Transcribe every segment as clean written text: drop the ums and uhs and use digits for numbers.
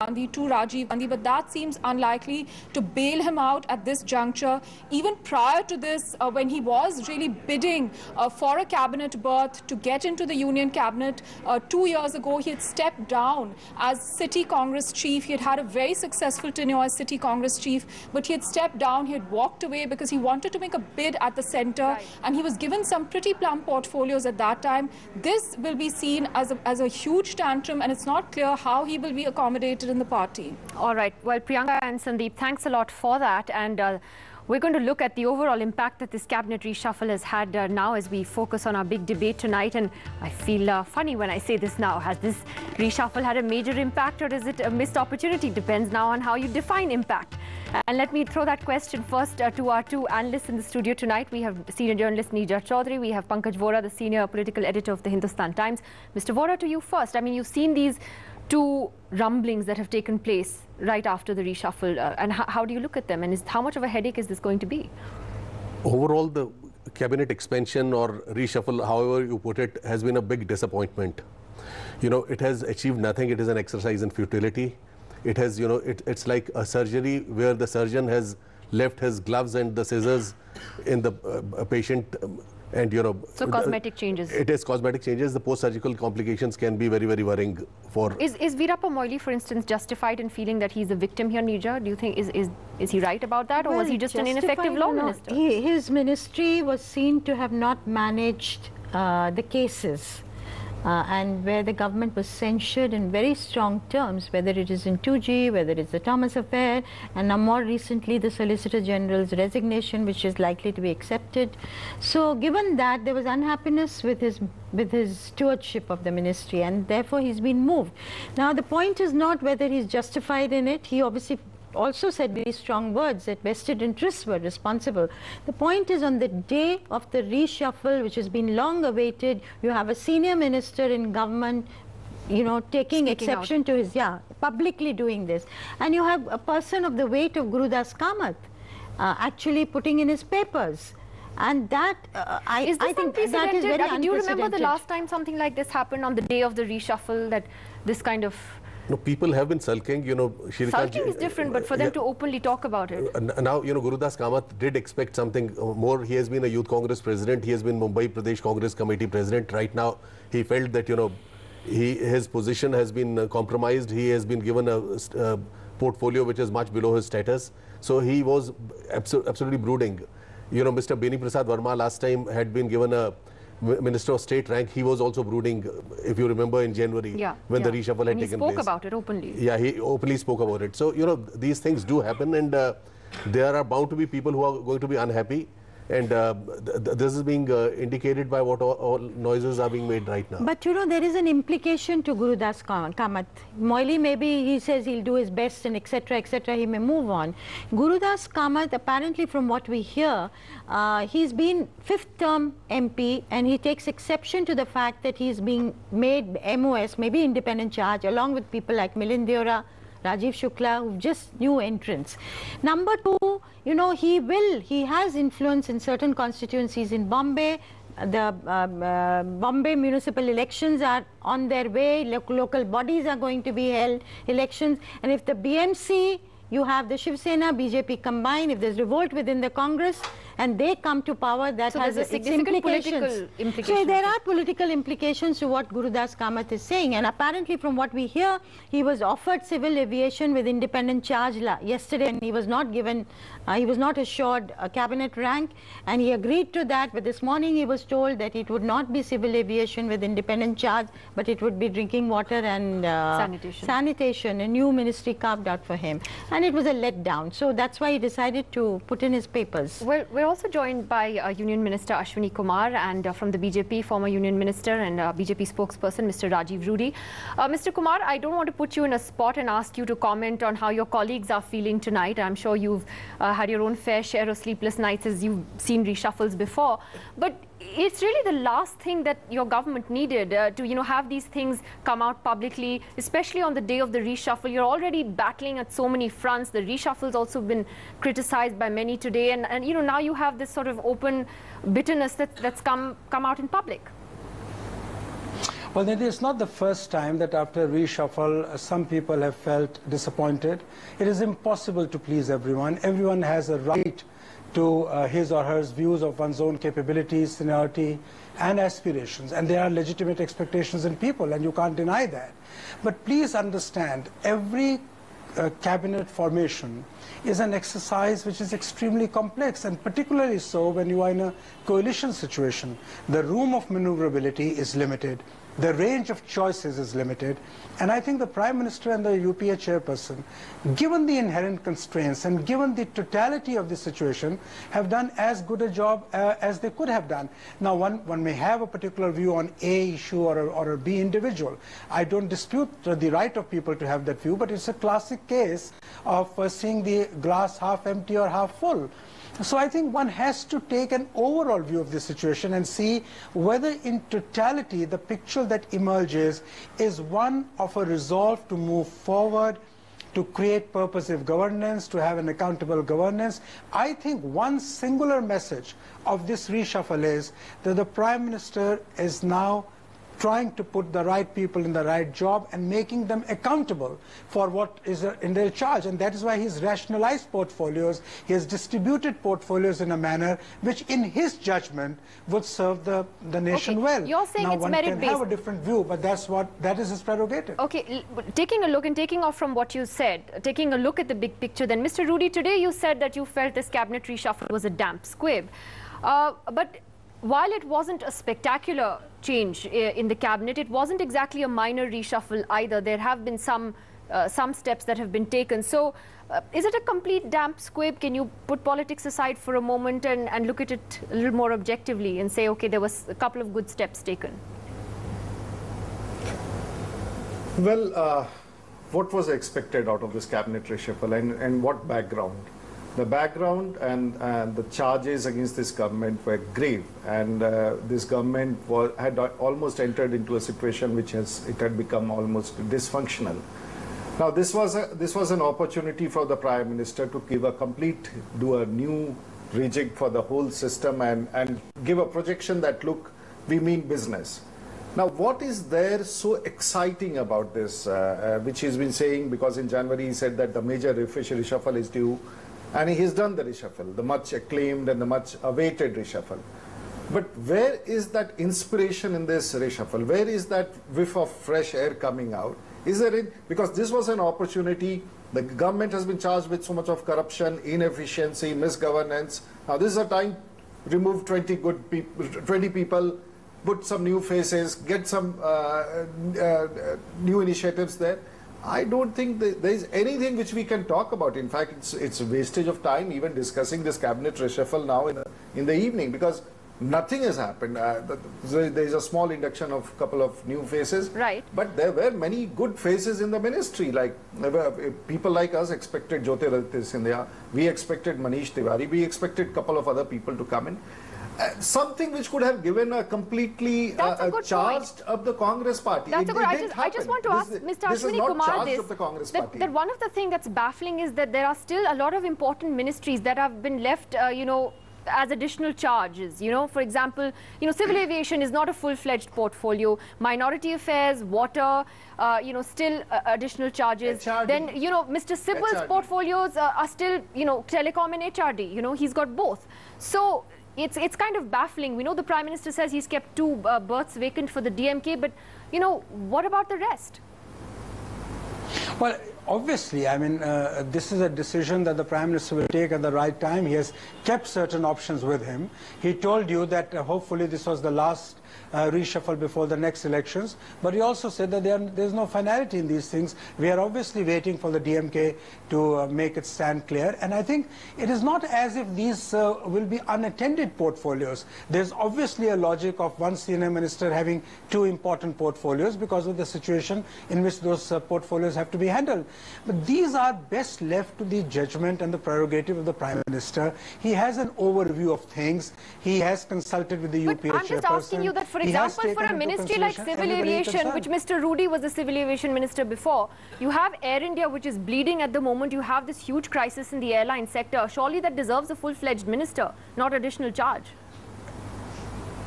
Gandhi to Rajiv Gandhi, but that seems unlikely to bail him out at this juncture. Even prior to this, when he was really bidding for a cabinet berth to get into the Union cabinet 2 years ago, he had stepped down as City Congress chief. He had had a very successful tenure as City Congress chief, but he had stepped down. He had walked away because he wanted to make a bid at the centre, and he was given some pretty plump portfolios at that time. This will be seen as a huge tantrum, and it's not clear how he will be accommodated in the party. All right. Well, Priyanka and Sandeep, thanks a lot for that. And we're going to look at the overall impact that this cabinet reshuffle has had now as we focus on our big debate tonight. And I feel funny when I say this now. Has this reshuffle had a major impact, or is it a missed opportunity? Depends now on how you define impact. And let me throw that question first to our two analysts in the studio tonight. We have senior journalist Neerja Chaudhary. We have Pankaj Vora, the senior political editor of the Hindustan Times. Mr. Vora, to you first. I mean, you've seen these two rumblings that have taken place right after the reshuffle. And how do you look at them? And how much of a headache is this going to be? Overall, the cabinet expansion or reshuffle, however you put it, has been a big disappointment. You know, it has achieved nothing. It is an exercise in futility. It has, you know, it's like a surgery where the surgeon has left his gloves and the scissors in the patient. And, you know, so cosmetic changes. It is cosmetic changes. The post-surgical complications can be very, very worrying for. Is Veerappa Moily, for instance, justified in feeling that he's a victim here, Neerja? Do you think is he right about that, or was he just an ineffective law minister? His ministry was seen to have not managed the cases. And where the government was censured in very strong terms, whether it is in 2G, whether it's the Thomas affair, and now more recently the Solicitor General's resignation, which is likely to be accepted. So given that, there was unhappiness with his stewardship of the ministry, and therefore he's been moved. Now the point is not whether he's justified in it. He obviously also said very strong words that vested interests were responsible. The point is, on the day of the reshuffle, which has been long awaited, you have a senior minister in government, you know, taking exception to his, publicly doing this. And you have a person of the weight of Gurudas Kamath actually putting in his papers. And that, I think that is very unprecedented. Do you remember the last time something like this happened on the day of the reshuffle, that this kind of... No, people have been sulking, you know. Sulking is different, but for them to openly talk about it. Now, you know, Gurudas Kamath did expect something more. He has been a Youth Congress president. He has been Mumbai Pradesh Congress Committee president. Right now, he felt that, you know, his position has been compromised. He has been given a portfolio which is much below his status. So he was absolutely brooding. You know, Mr. Beni Prasad Verma last time had been given a Minister of State rank. He was also brooding, if you remember, in January when the reshuffle had taken place. He spoke about it openly. Yeah, he openly spoke about it. So, you know, these things do happen, and there are bound to be people who are going to be unhappy. And this is being indicated by what all noises are being made right now. But, you know, there is an implication to Gurudas Kamath. Moily, maybe he says he'll do his best and etc., he may move on. Gurudas Kamath, apparently from what we hear, he's been 5th term MP, and he takes exception to the fact that he's being made MOS, maybe independent charge, along with people like Milind Deora, Rajiv Shukla, who just new entrants. Number two, you know, he has influence in certain constituencies in Bombay. The Bombay municipal elections are on their way. Local bodies are going to be held elections. And if the BMC, you have the Shiv Sena, BJP combined, if there's revolt within the Congress and they come to power, that has its implications. So there are political implications to what Gurudas Kamath is saying. And apparently from what we hear, he was offered civil aviation with independent charge yesterday, and he was not given, he was not assured a cabinet rank, and he agreed to that. But this morning he was told that it would not be civil aviation with independent charge, but it would be drinking water and sanitation, a new ministry carved out for him. And it was a letdown. So that's why he decided to put in his papers. Well, we're also joined by Union Minister Ashwini Kumar, and from the BJP, former Union Minister and BJP spokesperson, Mr. Rajiv Rudy. Mr. Kumar, I don't want to put you in a spot and ask you to comment on how your colleagues are feeling tonight. I'm sure you've had your own fair share of sleepless nights as you've seen reshuffles before. But it's really the last thing that your government needed to, you know, have these things come out publicly, especially on the day of the reshuffle. You're already battling at so many fronts. The reshuffle's also been criticized by many today, and you know, now you have this sort of open bitterness that's come out in public. Well, it is not the first time that after reshuffle, some people have felt disappointed. It is impossible to please everyone. Everyone has a right to his or her views of one's own capabilities, seniority, and aspirations. And there are legitimate expectations in people, and you can't deny that. But please understand, every cabinet formation is an exercise which is extremely complex, and particularly so when you are in a coalition situation. The room of maneuverability is limited. The range of choices is limited. And I think the Prime Minister and the UPA chairperson, given the inherent constraints and given the totality of the situation, have done as good a job as they could have done. Now, one may have a particular view on A issue or a B individual. I don't dispute the right of people to have that view, but it's a classic case of seeing the glass half empty or half full. So I think one has to take an overall view of the situation and see whether in totality the picture that emerges is one of a resolve to move forward, to create purposive governance, to have an accountable governance. I think one singular message of this reshuffle is that the Prime Minister is now trying to put the right people in the right job and making them accountable for what is in their charge. And that is why he's rationalized portfolios, he has distributed portfolios in a manner which in his judgment would serve the nation well. You're saying now, it's one merit-based. can have a different view, but that is his prerogative. Okay, taking a look and taking off from what you said, taking a look at the big picture, then Mr. Rudy, today you said that you felt this cabinet reshuffle was a damp squib. But while it wasn't a spectacular change in the cabinet, it wasn't exactly a minor reshuffle either. There have been some steps that have been taken. So is it a complete damp squib? Can you put politics aside for a moment and look at it a little more objectively and say, okay, there was a couple of good steps taken? Well, what was expected out of this cabinet reshuffle and what background? The background and the charges against this government were grave, and this government had almost entered into a situation which had become almost dysfunctional. Now, this was an opportunity for the Prime Minister to do a new rejig for the whole system and give a projection that, look, we mean business. Now, what is there so exciting about this, which he's been saying, because in January he said that the major reshuffle is due, and he has done the reshuffle, the much acclaimed and the much awaited reshuffle. But where is that inspiration in this reshuffle? Where is that whiff of fresh air coming out? Is there because this was an opportunity. The government has been charged with so much of corruption, inefficiency, misgovernance. Now this is a time to remove 20 people, put some new faces, get some new initiatives there. I don't think there is anything which we can talk about. In fact, it's a wastage of time even discussing this cabinet reshuffle now in the evening, because nothing has happened. There is a small induction of a couple of new faces. Right. But there were many good faces in the ministry. Like people like us expected Jyotiraditya Scindia. We expected Manish Tiwari. We expected a couple of other people to come in. Something which could have given a completely charged up the Congress party. That's I just want to ask Mr. Ashwini Kumar this, that one of the things that's baffling is that there are still a lot of important ministries that have been left, as additional charges. For example, civil aviation is not a full-fledged portfolio. Minority affairs, water, still additional charges. HRD. Then, Mr. Sibbal's portfolios are still, telecom and HRD. He's got both. So it's kind of baffling. We know the Prime Minister says he's kept 2 berths vacant for the DMK, but, what about the rest? Well, obviously, I mean, this is a decision that the Prime Minister will take at the right time. He has kept certain options with him. He told you that hopefully this was the last reshuffle before the next elections. But he also said that there's no finality in these things. We are obviously waiting for the DMK to make it stand clear. And I think it is not as if these will be unattended portfolios. There's obviously a logic of one senior minister having 2 important portfolios because of the situation in which those portfolios have to be handled. But these are best left to the judgment and the prerogative of the Prime Minister. He has an overview of things. He has consulted with the UPA chairperson. I'm just asking you that, for example, for a ministry like civil aviation, which Mr. Rudy was the civil aviation minister before, you have Air India, which is bleeding at the moment. You have this huge crisis in the airline sector. Surely that deserves a full-fledged minister, not additional charge.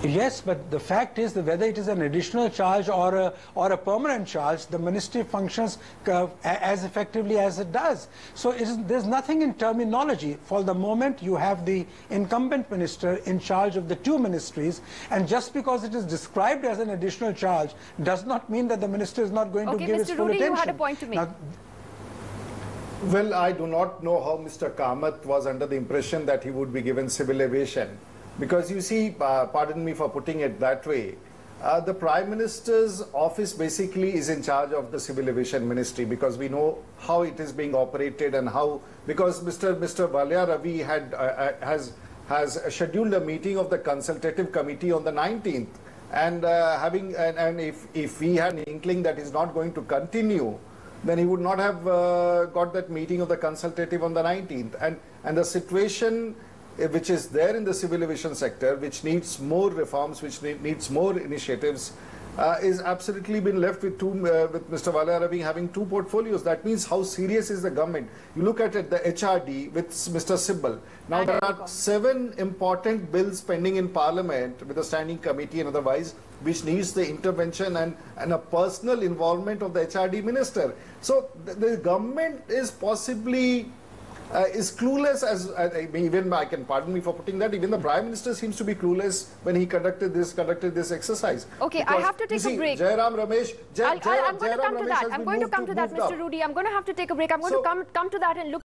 Yes, but the fact is that whether it is an additional charge or a permanent charge, the ministry functions as effectively as it does. So there's nothing in terminology. For the moment, you have the incumbent minister in charge of the two ministries, and just because it is described as an additional charge does not mean that the minister is not going to give its full attention. You had a point to make. Now, well, I do not know how Mr. Kamath was under the impression that he would be given civil aviation. Because you see, pardon me for putting it that way, the Prime Minister's office basically is in charge of the Civil Aviation Ministry, because we know how it is being operated and how, because Mr. Valya Ravi has scheduled a meeting of the Consultative Committee on the 19th. And if he had an inkling that is not going to continue, then he would not have got that meeting of the Consultative on the 19th. And the situation which is there in the civil aviation sector, which needs more reforms, which needs more initiatives, is absolutely been left with with Mr. Valya Ravi having two portfolios. That means how serious is the government? You look at it, the HRD with Mr. Sibbal. Now there are 7 important bills pending in Parliament with the standing committee and otherwise, which needs the intervention and a personal involvement of the HRD minister. So the government is possibly is clueless, as even I can, pardon me for putting that, even the Prime Minister seems to be clueless when he conducted this exercise. Okay, because, I have to take a break. Jairam Ramesh, I'm going to come to that. I'm going to come to that, Mr. Rudy. I'm going to have to take a break. I'm going to come to that and look